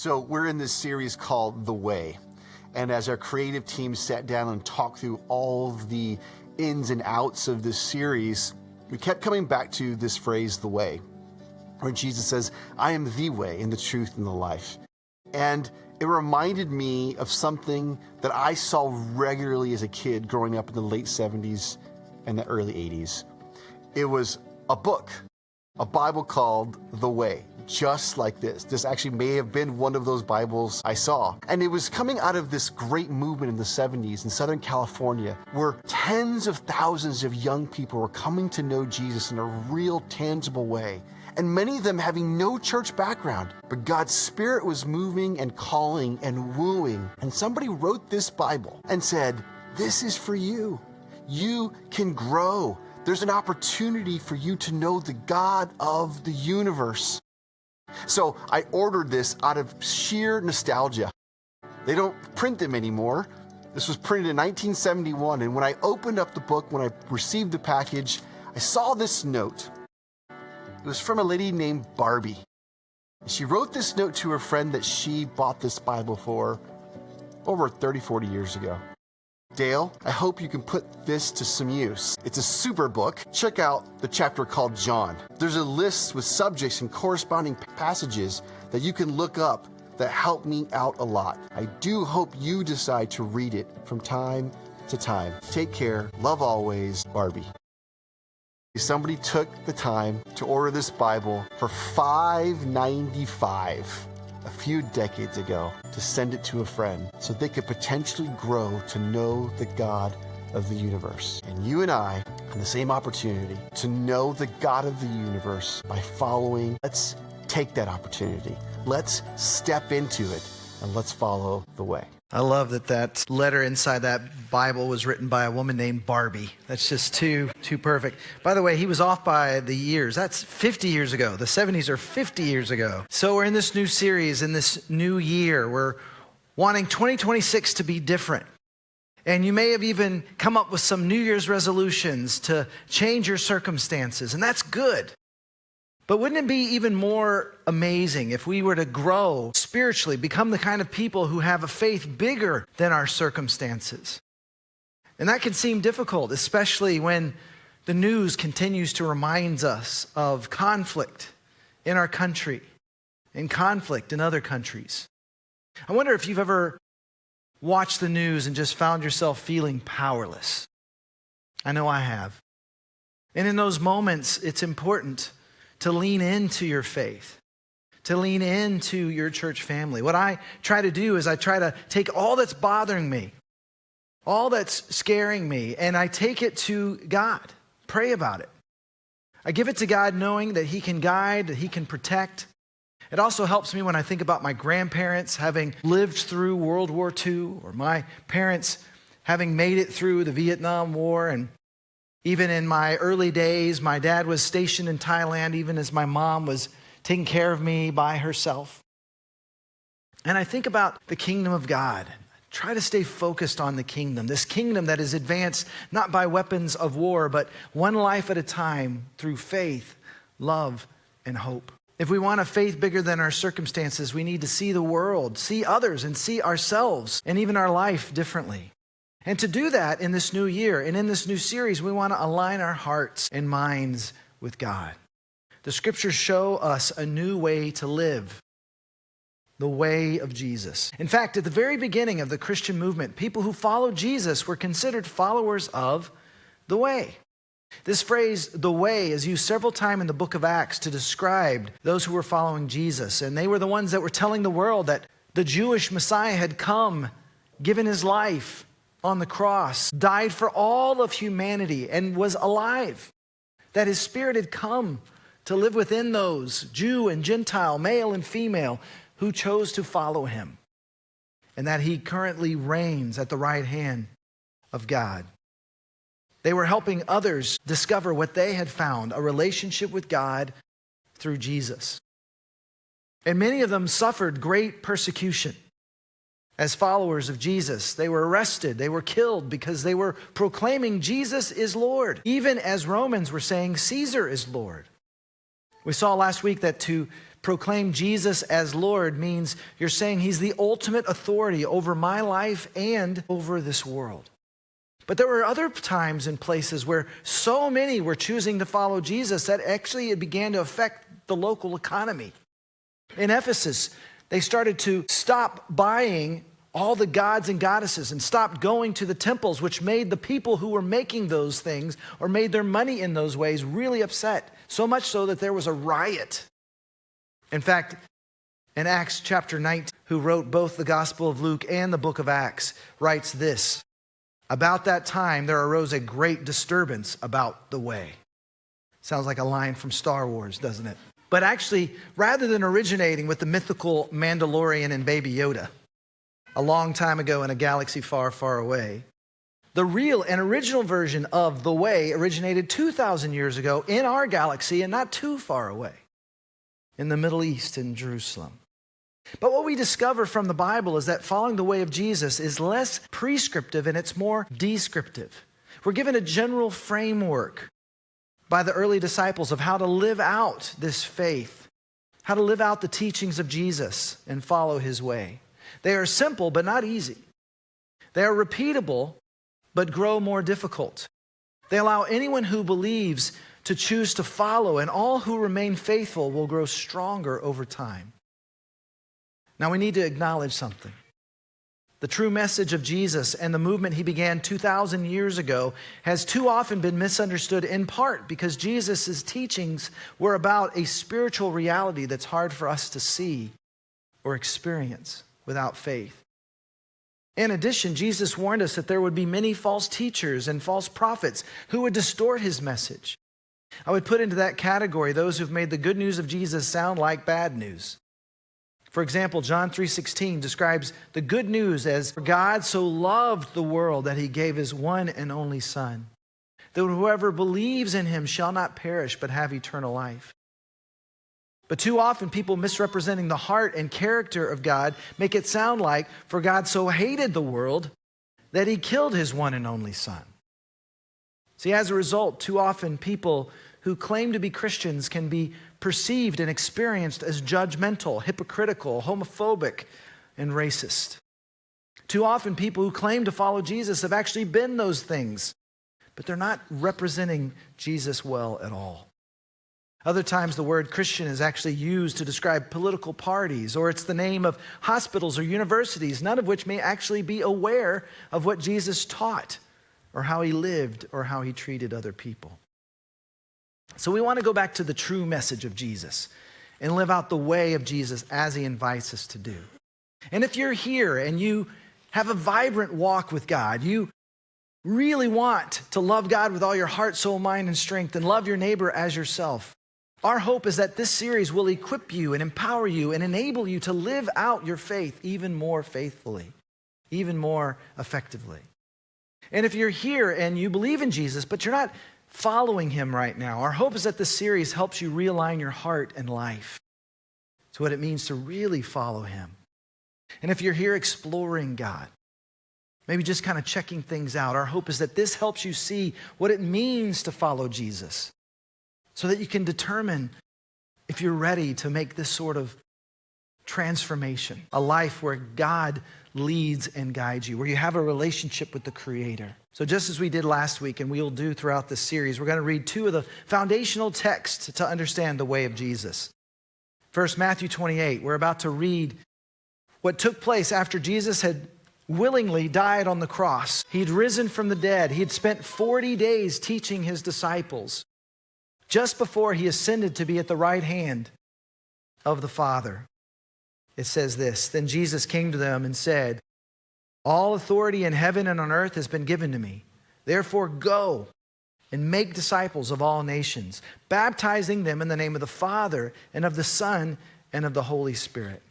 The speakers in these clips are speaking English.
So we're in this series called The Way. And as our creative team sat down and talked through all of the ins and outs of this series, we kept coming back to this phrase, the way, where Jesus says, I am the way and the truth and the life. And it reminded me of something that I saw regularly as a kid growing up in the late 70s and the early 80s. It was a book, a Bible called The Way, just like this. This actually may have been one of those Bibles I saw. And it was coming out of this great movement in the 70s in Southern California, where tens of thousands of young people were coming to know Jesus in a real, tangible way. And many of them having no church background. But God's Spirit was moving and calling and wooing. And somebody wrote this Bible and said, this is for you. You can grow. There's an opportunity for you to know the God of the universe. So I ordered this out of sheer nostalgia. They don't print them anymore. This was printed in 1971, and when I opened up the book, when I received the package, I saw this note. It was from a lady named Barbie. She wrote this note to her friend that she bought this Bible for over 30, 40 years ago. Dale, I hope you can put this to some use. It's a super book. Check out the chapter called John. There's a list with subjects and corresponding passages that you can look up that help me out a lot. I do hope you decide to read it from time to time. Take care. Love always, Barbie. Somebody took the time to order this Bible for $5.95 a few decades ago to send it to a friend so they could potentially grow to know the God of the universe. And you and I have the same opportunity to know the God of the universe by following. Let's take that opportunity. Let's step into it and let's follow the way. I love that letter inside that Bible was written by a woman named Barbie. That's just too perfect. By the way, he was off by the years. That's 50 years ago. The 70s are 50 years ago. So we're in this new series, in this new year. We're wanting 2026 to be different. And you may have even come up with some New Year's resolutions to change your circumstances, and that's good. But wouldn't it be even more amazing if we were to grow spiritually, become the kind of people who have a faith bigger than our circumstances? And that can seem difficult, especially when the news continues to remind us of conflict in our country and conflict in other countries. I wonder if you've ever watched the news and just found yourself feeling powerless. I know I have. And in those moments, it's important to lean into your faith, to lean into your church family. What I try to do is I try to take all that's bothering me, all that's scaring me, and I take it to God. Pray about it. I give it to God knowing that He can guide, that He can protect. It also helps me when I think about my grandparents having lived through World War II, or my parents having made it through the Vietnam War. And even in my early days, my dad was stationed in Thailand, even as my mom was taking care of me by herself. And I think about the kingdom of God. Try to stay focused on the kingdom, this kingdom that is advanced not by weapons of war, but one life at a time through faith, love, and hope. If we want a faith bigger than our circumstances, we need to see the world, see others, and see ourselves and even our life differently. And to do that in this new year and in this new series, we want to align our hearts and minds with God. The scriptures show us a new way to live, the way of Jesus. In fact, at the very beginning of the Christian movement, people who followed Jesus were considered followers of the way. This phrase, the way, is used several times in the book of Acts to describe those who were following Jesus. And they were the ones that were telling the world that the Jewish Messiah had come, given his life on the cross, died for all of humanity, and was alive. That his Spirit had come to live within those, Jew and Gentile, male and female, who chose to follow him. And that he currently reigns at the right hand of God. They were helping others discover what they had found, a relationship with God through Jesus. And many of them suffered great persecution. As followers of Jesus, they were arrested, they were killed because they were proclaiming Jesus is Lord, even as Romans were saying Caesar is Lord. We saw last week that to proclaim Jesus as Lord means you're saying he's the ultimate authority over my life and over this world. But there were other times and places where so many were choosing to follow Jesus that actually it began to affect the local economy. In Ephesus, they started to stop buying all the gods and goddesses and stopped going to the temples, which made the people who were making those things or made their money in those ways really upset. So much so that there was a riot. In fact, in Acts chapter 19, who wrote both the Gospel of Luke and the book of Acts, writes this: about that time there arose a great disturbance about the way. Sounds like a line from Star Wars, doesn't it? But actually, rather than originating with the mythical Mandalorian and Baby Yoda a long time ago in a galaxy far, far away, the real and original version of the way originated 2,000 years ago in our galaxy and not too far away, in the Middle East, in Jerusalem. But what we discover from the Bible is that following the way of Jesus is less prescriptive and it's more descriptive. We're given a general framework by the early disciples of how to live out this faith, how to live out the teachings of Jesus and follow his way. They are simple but not easy. They are repeatable but grow more difficult. They allow anyone who believes to choose to follow, and all who remain faithful will grow stronger over time. Now we need to acknowledge something. The true message of Jesus and the movement he began 2,000 years ago has too often been misunderstood, in part because Jesus' teachings were about a spiritual reality that's hard for us to see or experience without faith. In addition, Jesus warned us that there would be many false teachers and false prophets who would distort his message. I would put into that category those who've made the good news of Jesus sound like bad news. For example, John 3:16 describes the good news as, "For God so loved the world that he gave his one and only Son, that whoever believes in him shall not perish but have eternal life." But too often people misrepresenting the heart and character of God make it sound like, for God so hated the world that he killed his one and only Son. See, as a result, too often people who claim to be Christians can be perceived and experienced as judgmental, hypocritical, homophobic, and racist. Too often people who claim to follow Jesus have actually been those things, but they're not representing Jesus well at all. Other times the word Christian is actually used to describe political parties, or it's the name of hospitals or universities, none of which may actually be aware of what Jesus taught, or how he lived, or how he treated other people. So we want to go back to the true message of Jesus and live out the way of Jesus as he invites us to do. And if you're here and you have a vibrant walk with God, you really want to love God with all your heart, soul, mind, and strength, and love your neighbor as yourself, our hope is that this series will equip you and empower you and enable you to live out your faith even more faithfully, even more effectively. And if you're here and you believe in Jesus, but you're not following him right now, our hope is that this series helps you realign your heart and life to what it means to really follow him. And if you're here exploring God, maybe just kind of checking things out, our hope is that this helps you see what it means to follow Jesus so that you can determine if you're ready to make this sort of transformation, a life where God leads and guides you, where you have a relationship with the Creator. So just as we did last week, and we will do throughout this series, we're going to read two of the foundational texts to understand the way of Jesus. First, Matthew 28. We're about to read what took place after Jesus had willingly died on the cross. He'd risen from the dead. He had spent 40 days teaching his disciples just before he ascended to be at the right hand of the Father. It says this: "Then Jesus came to them and said, 'All authority in heaven and on earth has been given to me. Therefore go and make disciples of all nations, baptizing them in the name of the Father and of the Son and of the Holy Spirit,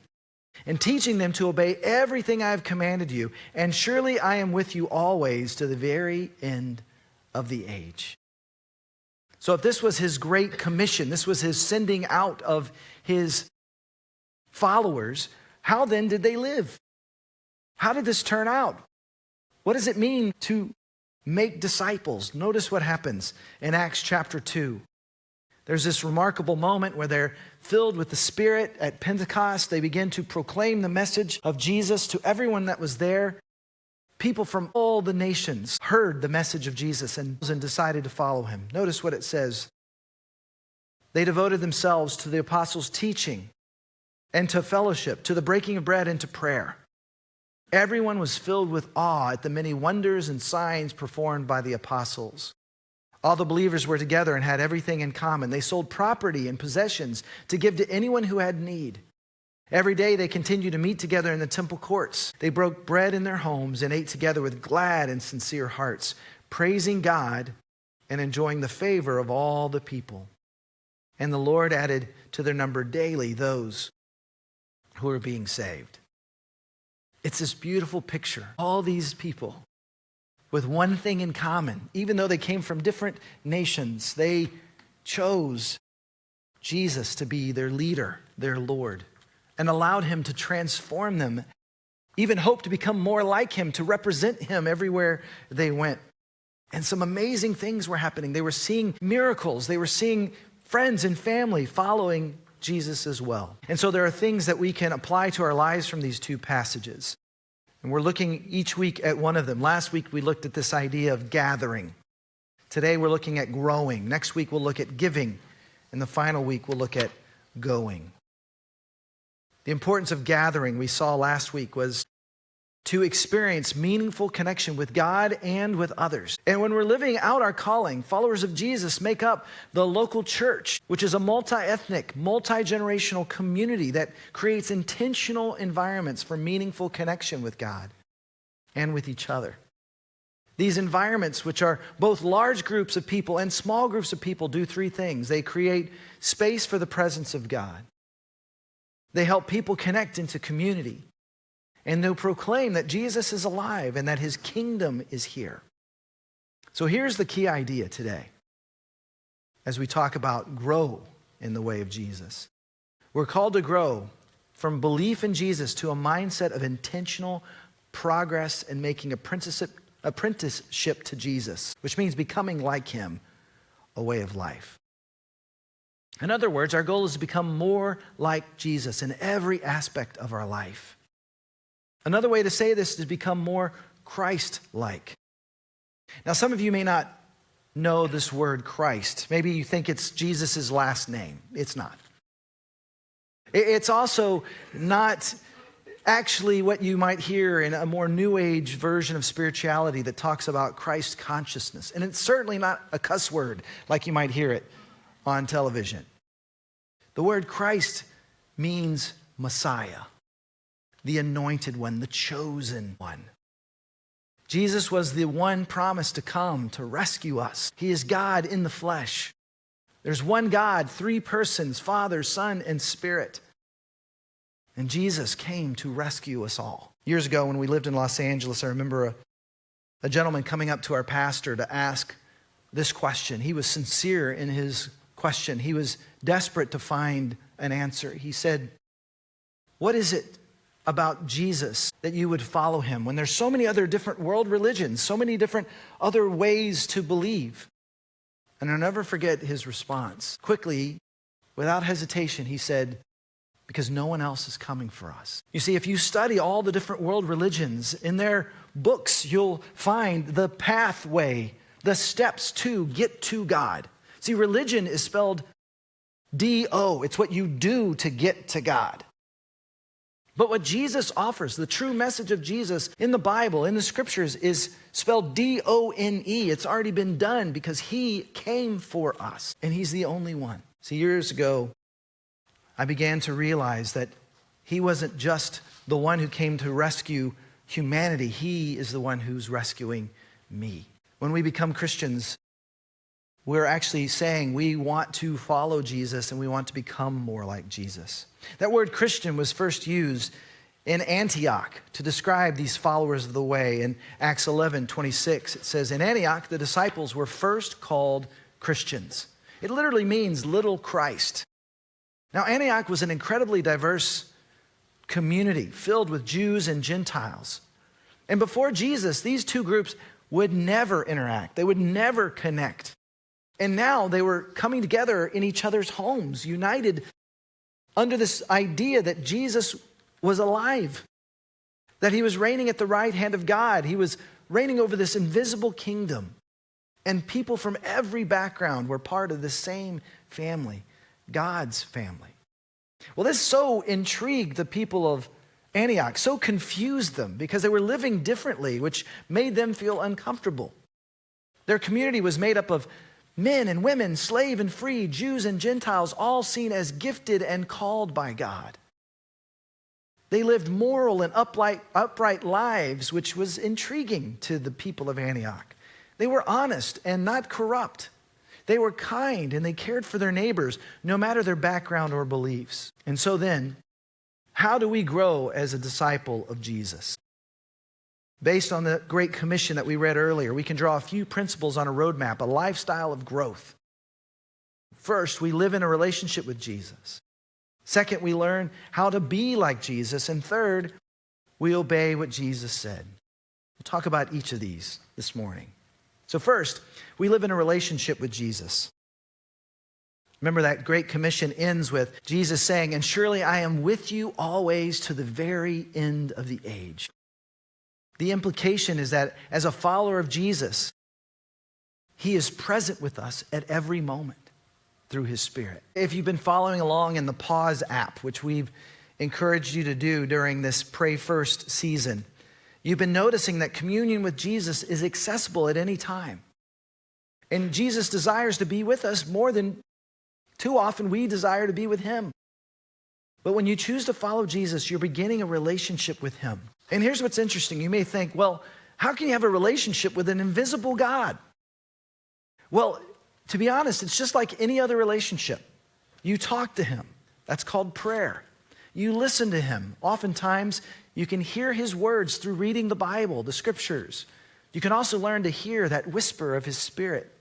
and teaching them to obey everything I have commanded you. And surely I am with you always to the very end of the age.'" So if this was his great commission, this was his sending out of his followers, how then did they live? How did this turn out? What does it mean to make disciples? Notice what happens in Acts chapter 2. There's this remarkable moment where they're filled with the Spirit at Pentecost. They begin to proclaim the message of Jesus to everyone that was there. People from all the nations heard the message of Jesus and decided to follow him. Notice what it says. They devoted themselves to the apostles' teaching and to fellowship, to the breaking of bread and to prayer. Everyone was filled with awe at the many wonders and signs performed by the apostles. All the believers were together and had everything in common. They sold property and possessions to give to anyone who had need. Every day they continued to meet together in the temple courts. They broke bread in their homes and ate together with glad and sincere hearts, praising God and enjoying the favor of all the people. And the Lord added to their number daily those who were being saved. It's this beautiful picture. All these people with one thing in common. Even though they came from different nations, they chose Jesus to be their leader, their Lord, and allowed him to transform them, even hoped to become more like him, to represent him everywhere they went. And some amazing things were happening. They were seeing miracles. They were seeing friends and family following Jesus as well. And so there are things that we can apply to our lives from these two passages. And we're looking each week at one of them. Last week we looked at this idea of gathering. Today we're looking at growing. Next week we'll look at giving. And the final week we'll look at going. The importance of gathering we saw last week was to experience meaningful connection with God and with others. And when we're living out our calling, followers of Jesus make up the local church, which is a multi-ethnic, multi-generational community that creates intentional environments for meaningful connection with God and with each other. These environments, which are both large groups of people and small groups of people, do three things. They create space for the presence of God. They help people connect into community. And they'll proclaim that Jesus is alive and that his kingdom is here. So here's the key idea today as we talk about grow in the way of Jesus. We're called to grow from belief in Jesus to a mindset of intentional progress and making apprenticeship to Jesus, which means becoming like him, a way of life. In other words, our goal is to become more like Jesus in every aspect of our life. Another way to say this is to become more Christ-like. Now, some of you may not know this word Christ. Maybe you think it's Jesus' last name. It's not. It's also not actually what you might hear in a more New Age version of spirituality that talks about Christ consciousness. And it's certainly not a cuss word like you might hear it on television. The word Christ means Messiah, the anointed one, the chosen one. Jesus was the one promised to come to rescue us. He is God in the flesh. There's one God, three persons, Father, Son, and Spirit. And Jesus came to rescue us all. Years ago when we lived in Los Angeles, I remember a gentleman coming up to our pastor to ask this question. He was sincere in his question. He was desperate to find an answer. He said, "What is it about Jesus that you would follow him when there's so many other different world religions, so many different other ways to believe?" And I'll never forget his response. Quickly, without hesitation, he said, "Because no one else is coming for us." You see, if you study all the different world religions, in their books, you'll find the pathway, the steps to get to God. See, religion is spelled D-O. It's what you do to get to God. But what Jesus offers, the true message of Jesus in the Bible, in the scriptures, is spelled D-O-N-E. It's already been done because he came for us, and he's the only one. See, years ago, I began to realize that he wasn't just the one who came to rescue humanity. He is the one who's rescuing me. When we become Christians, we're actually saying we want to follow Jesus and we want to become more like Jesus. That word Christian was first used in Antioch to describe these followers of the way. In Acts 11:26, it says, "In Antioch, the disciples were first called Christians." It literally means little Christ. Now, Antioch was an incredibly diverse community filled with Jews and Gentiles. And before Jesus, these two groups would never interact. They would never connect. And now they were coming together in each other's homes, united under this idea that Jesus was alive, that he was reigning at the right hand of God. He was reigning over this invisible kingdom. And people from every background were part of the same family, God's family. Well, this so intrigued the people of Antioch, so confused them because they were living differently, which made them feel uncomfortable. Their community was made up of men and women, slave and free, Jews and Gentiles, all seen as gifted and called by God. They lived moral and upright lives, which was intriguing to the people of Antioch. They were honest and not corrupt. They were kind and they cared for their neighbors, no matter their background or beliefs. And so then, how do we grow as a disciple of Jesus? Based on the Great Commission that we read earlier, we can draw a few principles on a roadmap, a lifestyle of growth. First, we live in a relationship with Jesus. Second, we learn how to be like Jesus. And third, we obey what Jesus said. We'll talk about each of these this morning. So first, we live in a relationship with Jesus. Remember that Great Commission ends with Jesus saying, "And surely I am with you always to the very end of the age." The implication is that as a follower of Jesus, he is present with us at every moment through his Spirit. If you've been following along in the Pause app, which we've encouraged you to do during this Pray First season, you've been noticing that communion with Jesus is accessible at any time. And Jesus desires to be with us more than too often we desire to be with him. But when you choose to follow Jesus, you're beginning a relationship with him. And here's what's interesting. You may think, well, how can you have a relationship with an invisible God? Well, to be honest, it's just like any other relationship. You talk to him. That's called prayer. You listen to him. Oftentimes, you can hear his words through reading the Bible, the scriptures. You can also learn to hear that whisper of his Spirit.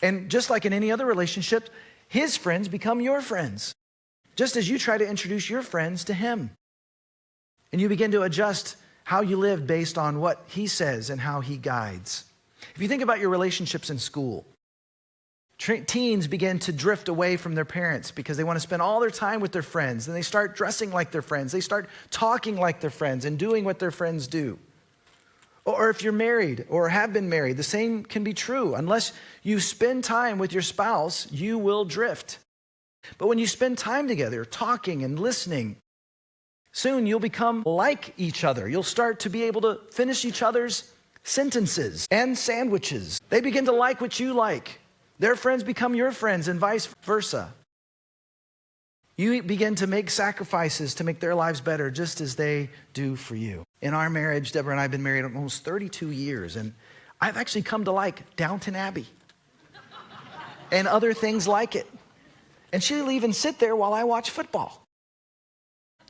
And just like in any other relationship, his friends become your friends, just as you try to introduce your friends to him. And you begin to adjust how you live based on what he says and how he guides. If you think about your relationships in school, teens begin to drift away from their parents because they want to spend all their time with their friends. And they start dressing like their friends. They start talking like their friends and doing what their friends do. Or if you're married or have been married, the same can be true. Unless you spend time with your spouse, you will drift. But when you spend time together, talking and listening, soon you'll become like each other. You'll start to be able to finish each other's sentences and sandwiches. They begin to like what you like. Their friends become your friends and vice versa. You begin to make sacrifices to make their lives better just as they do for you. In our marriage, Deborah and I have been married almost 32 years, and I've actually come to like Downton Abbey and other things like it. And she'll even sit there while I watch football.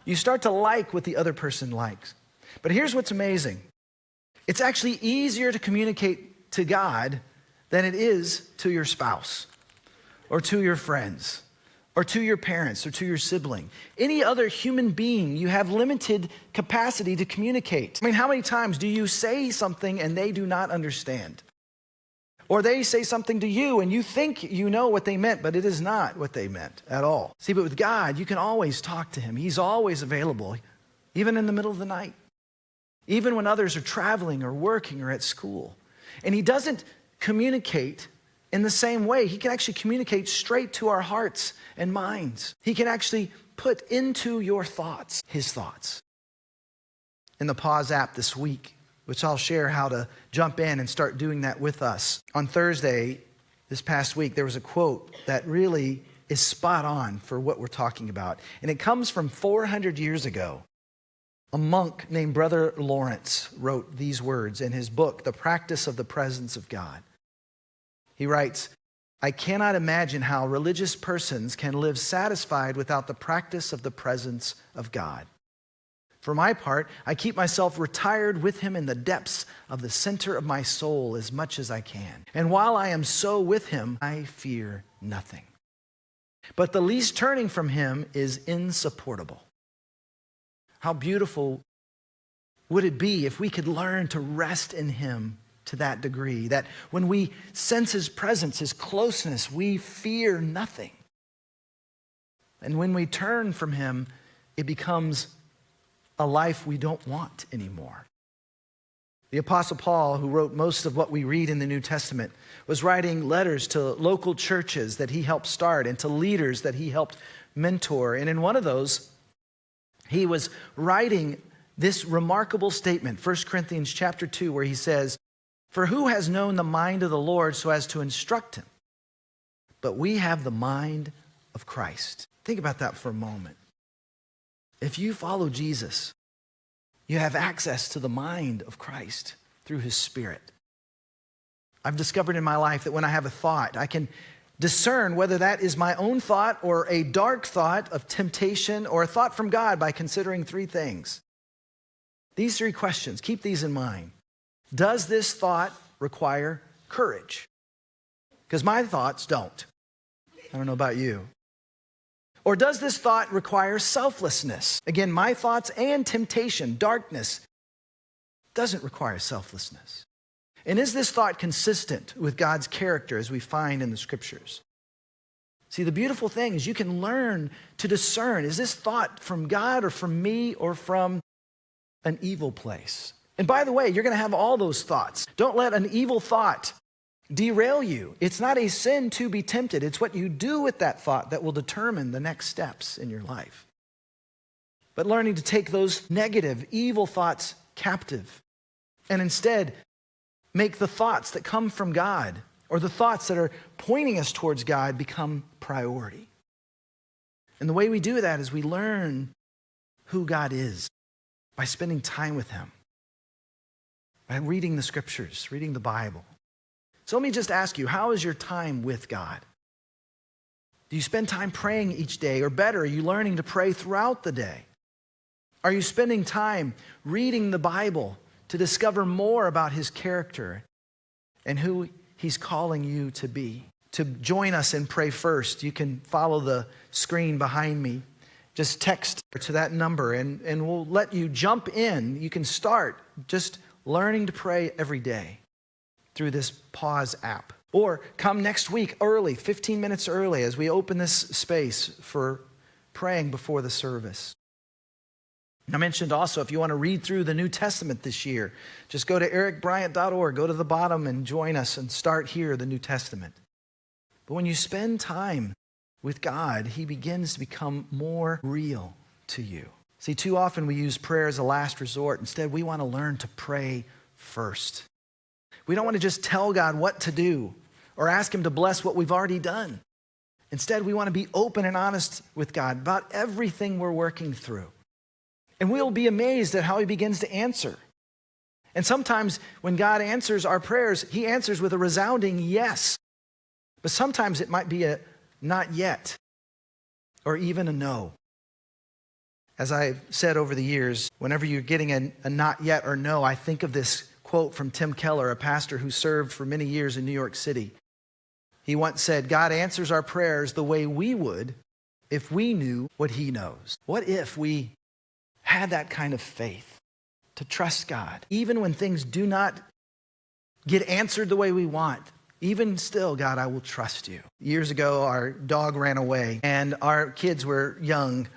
You start to like what the other person likes. But here's what's amazing. It's actually easier to communicate to God than it is to your spouse or to your friends or to your parents or to your sibling. Any other human being, you have limited capacity to communicate. I mean, how many times do you say something and they do not understand? Or they say something to you and you think you know what they meant, but it is not what they meant at all. See, but with God, you can always talk to him. He's always available, even in the middle of the night, even when others are traveling or working or at school. And he doesn't communicate in the same way. He can actually communicate straight to our hearts and minds. He can actually put into your thoughts his thoughts. In the Pause app this week, which I'll share how to jump in and start doing that with us. On Thursday, this past week, there was a quote that really is spot on for what we're talking about. And it comes from 400 years ago. A monk named Brother Lawrence wrote these words in his book, The Practice of the Presence of God. He writes, "I cannot imagine how religious persons can live satisfied without the practice of the presence of God. For my part, I keep myself retired with him in the depths of the center of my soul as much as I can. And while I am so with him, I fear nothing. But the least turning from him is insupportable." How beautiful would it be if we could learn to rest in him to that degree, that when we sense his presence, his closeness, we fear nothing. And when we turn from him, it becomes a life we don't want anymore. The Apostle Paul, who wrote most of what we read in the New Testament, was writing letters to local churches that he helped start and to leaders that he helped mentor. And in one of those, he was writing this remarkable statement, 1 Corinthians chapter 2, where he says, "For who has known the mind of the Lord so as to instruct him? But we have the mind of Christ." Think about that for a moment. If you follow Jesus, you have access to the mind of Christ through his Spirit. I've discovered in my life that when I have a thought, I can discern whether that is my own thought or a dark thought of temptation or a thought from God by considering three things. These three questions, keep these in mind. Does this thought require courage? Because my thoughts don't. I don't know about you. Or does this thought require selflessness? Again, my thoughts and temptation, darkness, doesn't require selflessness. And is this thought consistent with God's character as we find in the scriptures? See, the beautiful thing is you can learn to discern, is this thought from God or from me or from an evil place? And by the way, you're going to have all those thoughts. Don't let an evil thought derail you. It's not a sin to be tempted. It's what you do with that thought that will determine the next steps in your life. But learning to take those negative, evil thoughts captive and instead make the thoughts that come from God or the thoughts that are pointing us towards God become priority. And the way we do that is we learn who God is by spending time with him, by reading the scriptures, reading the Bible. So let me just ask you, how is your time with God? Do you spend time praying each day? Or better, are you learning to pray throughout the day? Are you spending time reading the Bible to discover more about his character and who he's calling you to be? To join us and pray first, you can follow the screen behind me. Just text to that number and we'll let you jump in. You can start just learning to pray every day through this Pause app. Or come next week early, 15 minutes early, as we open this space for praying before the service. I mentioned also, if you want to read through the New Testament this year, just go to ericbryant.org, go to the bottom and join us and start here, the New Testament. But when you spend time with God, he begins to become more real to you. See, too often we use prayer as a last resort. Instead, we want to learn to pray first. We don't want to just tell God what to do or ask him to bless what we've already done. Instead, we want to be open and honest with God about everything we're working through. And we'll be amazed at how he begins to answer. And sometimes when God answers our prayers, he answers with a resounding yes. But sometimes it might be a not yet or even a no. As I've said over the years, whenever you're getting a not yet or no, I think of this quote from Tim Keller, a pastor who served for many years in New York City. He once said, God answers our prayers the way we would if we knew what he knows. What if we had that kind of faith to trust God, even when things do not get answered the way we want? Even still, God, I will trust you. Years ago, our dog ran away, and our kids were young.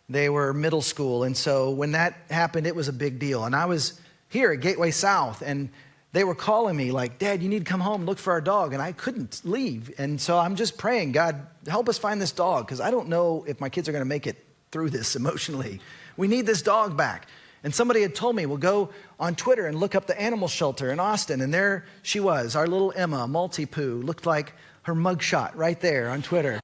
They were middle school, and so when that happened, it was a big deal. And I was here at Gateway South, and they were calling me like, Dad, you need to come home and look for our dog. And I couldn't leave. And so I'm just praying, God, help us find this dog, because I don't know if my kids are going to make it through this emotionally. We need this dog back. And somebody had told me, well, go on Twitter and look up the animal shelter in Austin. And there she was, our little Emma, Multi-Poo, looked like her mugshot right there on Twitter.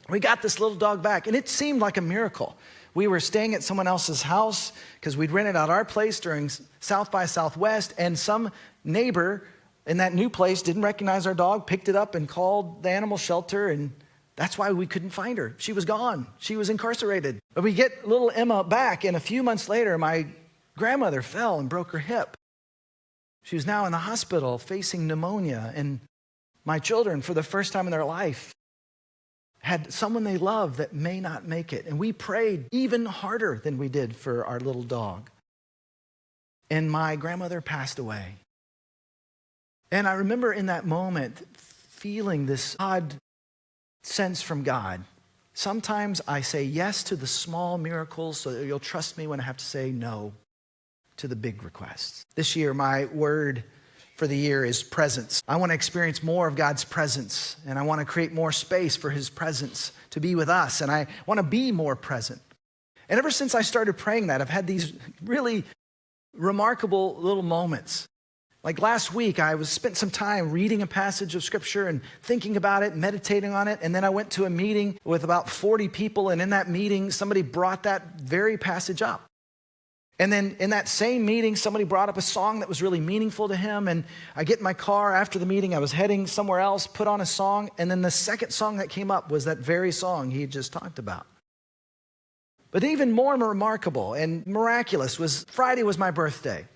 We got this little dog back, and it seemed like a miracle. We were staying at someone else's house because we'd rented out our place during South by Southwest, and some neighbor in that new place didn't recognize our dog, picked it up and called the animal shelter, and that's why we couldn't find her. She was gone. She was incarcerated. But we get little Emma back, and a few months later, my grandmother fell and broke her hip. She was now in the hospital facing pneumonia, and my children, for the first time in their life, had someone they loved that may not make it. And we prayed even harder than we did for our little dog. And my grandmother passed away. And I remember in that moment feeling this odd sense from God. Sometimes I say yes to the small miracles so that you'll trust me when I have to say no to the big requests. This year, my word for the year is presence. I want to experience more of God's presence, and I want to create more space for his presence to be with us, and I want to be more present. And ever since I started praying that, I've had these really remarkable little moments. Like last week, I spent some time reading a passage of scripture and thinking about it, meditating on it. And then I went to a meeting with about 40 people. And in that meeting, somebody brought that very passage up. And then in that same meeting, somebody brought up a song that was really meaningful to him. And I get in my car after the meeting. I was heading somewhere else, put on a song. And then the second song that came up was that very song he had just talked about. But even more remarkable and miraculous was Friday was my birthday.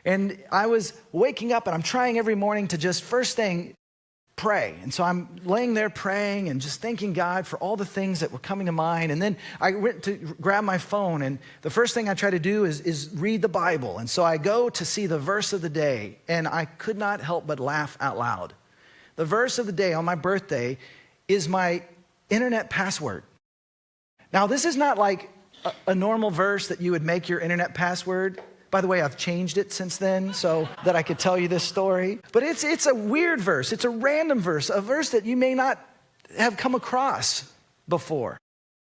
And I was waking up and I'm trying every morning to just first thing pray. And so I'm laying there praying and just thanking God for all the things that were coming to mind. And then I went to grab my phone, and the first thing I try to do is read the Bible. And so I go to see the verse of the day, and I could not help but laugh out loud. The verse of the day on my birthday is my internet password. Now, this is not like a normal verse that you would make your internet password. By the way, I've changed it since then so that I could tell you this story. But it's a weird verse. It's a random verse, a verse that you may not have come across before,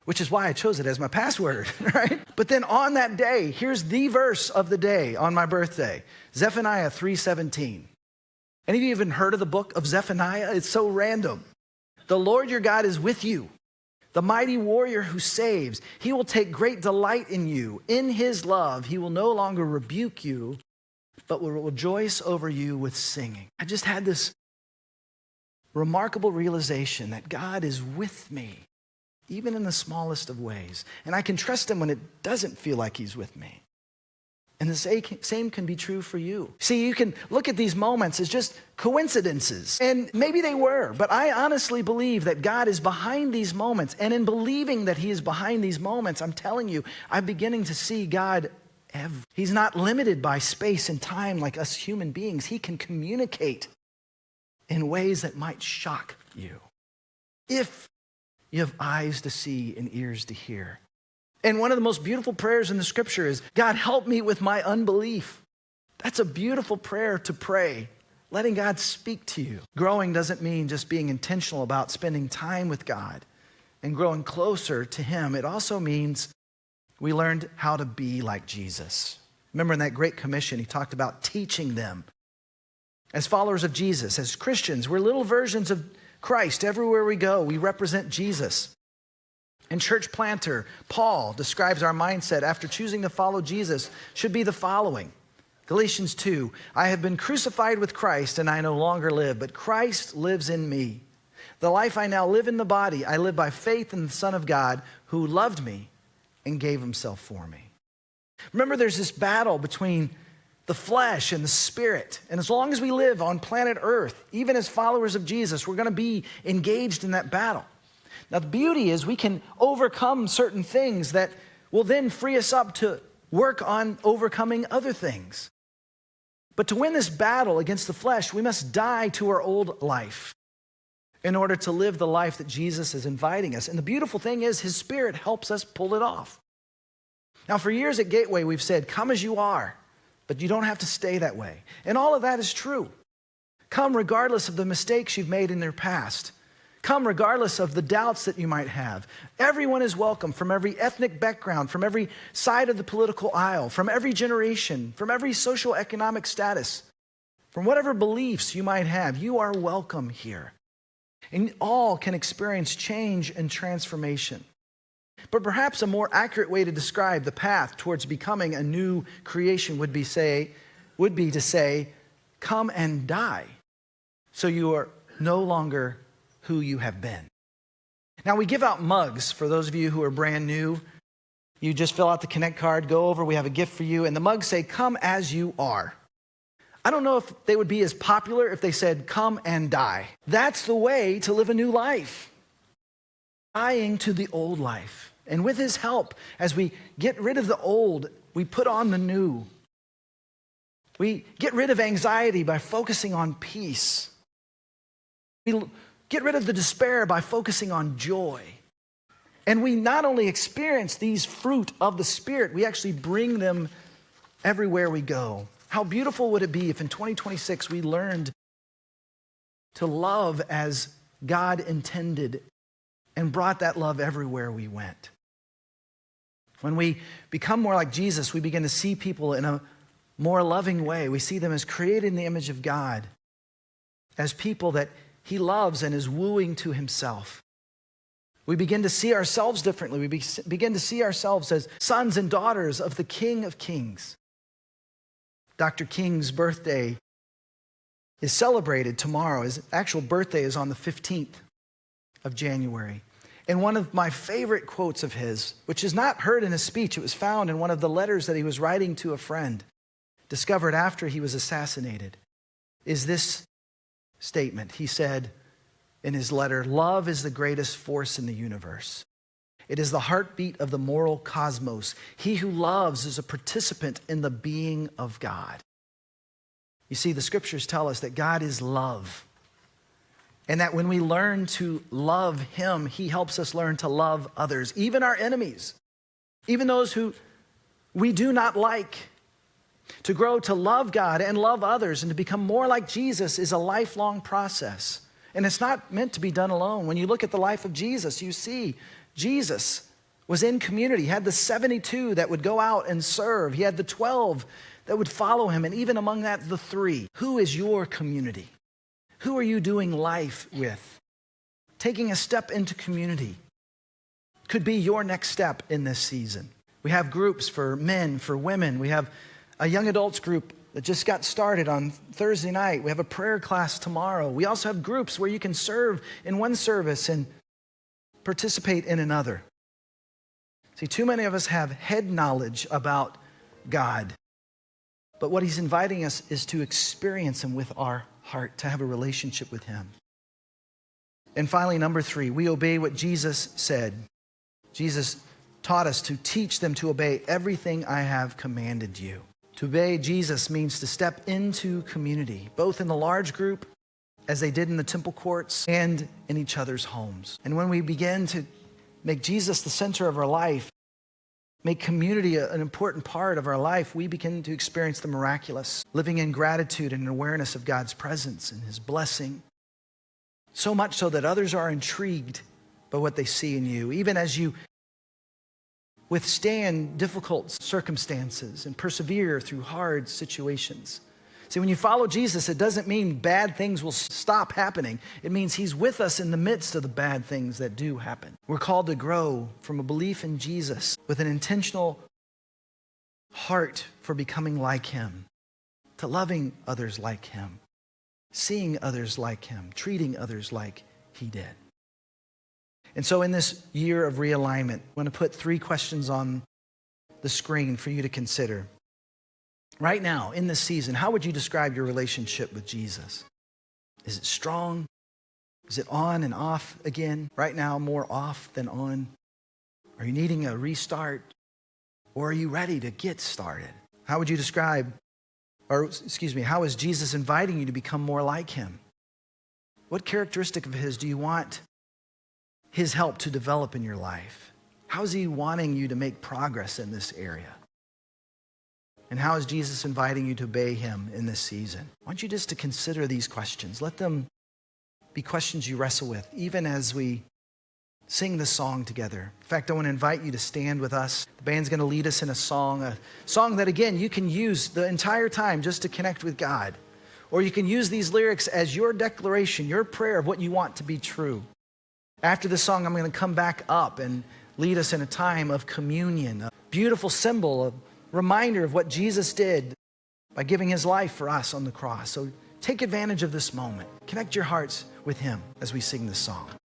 which is why I chose it as my password, right? But then on that day, here's the verse of the day on my birthday, Zephaniah 3:17. Any of you even heard of the book of Zephaniah? It's so random. The Lord your God is with you, the mighty warrior who saves. He will take great delight in you. In his love, he will no longer rebuke you, but will rejoice over you with singing. I just had this remarkable realization that God is with me, even in the smallest of ways. And I can trust him when it doesn't feel like he's with me. And the same can be true for you. See, you can look at these moments as just coincidences. And maybe they were, but I honestly believe that God is behind these moments. And in believing that he is behind these moments, I'm telling you, I'm beginning to see God. He's not limited by space and time like us human beings. He can communicate in ways that might shock you, if you have eyes to see and ears to hear. And one of the most beautiful prayers in the scripture is, God, help me with my unbelief. That's a beautiful prayer to pray, letting God speak to you. Growing doesn't mean just being intentional about spending time with God and growing closer to him. It also means we learned how to be like Jesus. Remember in that Great Commission, he talked about teaching them. As followers of Jesus, as Christians, we're little versions of Christ. Everywhere we go, we represent Jesus. And church planter Paul describes our mindset after choosing to follow Jesus should be the following. Galatians 2, I have been crucified with Christ, and I no longer live, but Christ lives in me. The life I now live in the body, I live by faith in the Son of God who loved me and gave himself for me. Remember, there's this battle between the flesh and the spirit. And as long as we live on planet Earth, even as followers of Jesus, we're going to be engaged in that battle. Now, the beauty is we can overcome certain things that will then free us up to work on overcoming other things. But to win this battle against the flesh, we must die to our old life in order to live the life that Jesus is inviting us. And the beautiful thing is his Spirit helps us pull it off. Now, for years at Gateway, we've said, come as you are, but you don't have to stay that way. And all of that is true. Come regardless of the mistakes you've made in your past. Come regardless of the doubts that you might have. Everyone is welcome from every ethnic background, from every side of the political aisle, from every generation, from every social economic status, from whatever beliefs you might have. You are welcome here. And all can experience change and transformation. But perhaps a more accurate way to describe the path towards becoming a new creation would be to say, come and die, so you are no longer who you have been. Now, we give out mugs for those of you who are brand new. You just fill out the Connect card, go over, we have a gift for you, and the mugs say, come as you are. I don't know if they would be as popular if they said, come and die. That's the way to live a new life. Dying to the old life. And with his help, as we get rid of the old, we put on the new. We get rid of anxiety by focusing on peace. We get rid of the despair by focusing on joy. And we not only experience these fruit of the Spirit, we actually bring them everywhere we go. How beautiful would it be if in 2026 we learned to love as God intended and brought that love everywhere we went? When we become more like Jesus, we begin to see people in a more loving way. We see them as created in the image of God, as people that He loves and is wooing to Himself. We begin to see ourselves differently. We begin to see ourselves as sons and daughters of the King of Kings. Dr. King's birthday is celebrated tomorrow. His actual birthday is on the 15th of January. And one of my favorite quotes of his, which is not heard in his speech, it was found in one of the letters that he was writing to a friend, discovered after he was assassinated, is this statement. He said in his letter, "Love is the greatest force in the universe. It is the heartbeat of the moral cosmos. He who loves is a participant in the being of God." You see, the scriptures tell us that God is love. And that when we learn to love Him, He helps us learn to love others, even our enemies, even those who we do not like. To grow to love God and love others and to become more like Jesus is a lifelong process. And it's not meant to be done alone. When you look at the life of Jesus, you see Jesus was in community. He had the 72 that would go out and serve. He had the 12 that would follow Him. And even among that, the 3. Who is your community? Who are you doing life with? Taking a step into community could be your next step in this season. We have groups for men, for women. We have a young adults group that just got started on Thursday night. We have a prayer class tomorrow. We also have groups where you can serve in one service and participate in another. See, too many of us have head knowledge about God. But what He's inviting us is to experience Him with our heart, to have a relationship with Him. And finally, number 3, we obey what Jesus said. Jesus taught us to teach them to obey everything I have commanded you. To obey Jesus means to step into community, both in the large group, as they did in the temple courts, and in each other's homes. And when we begin to make Jesus the center of our life, make community an important part of our life, we begin to experience the miraculous, living in gratitude and awareness of God's presence and His blessing. So much so that others are intrigued by what they see in you, even as you withstand difficult circumstances and persevere through hard situations. See, when you follow Jesus, it doesn't mean bad things will stop happening. It means He's with us in the midst of the bad things that do happen. We're called to grow from a belief in Jesus with an intentional heart for becoming like Him, to loving others like Him, seeing others like Him, treating others like He did. And so in this year of realignment, I'm going to put 3 questions on the screen for you to consider. Right now, in this season, how would you describe your relationship with Jesus? Is it strong? Is it on and off again? Right now, more off than on? Are you needing a restart? Or are you ready to get started? How would you describe, how is Jesus inviting you to become more like Him? What characteristic of His do you want His help to develop in your life? How is He wanting you to make progress in this area? And how is Jesus inviting you to obey Him in this season? I want you just to consider these questions. Let them be questions you wrestle with, even as we sing this song together. In fact, I want to invite you to stand with us. The band's going to lead us in a song that, again, you can use the entire time just to connect with God. Or you can use these lyrics as your declaration, your prayer of what you want to be true. After this song, I'm going to come back up and lead us in a time of communion, a beautiful symbol, a reminder of what Jesus did by giving His life for us on the cross. So take advantage of this moment. Connect your hearts with Him as we sing this song.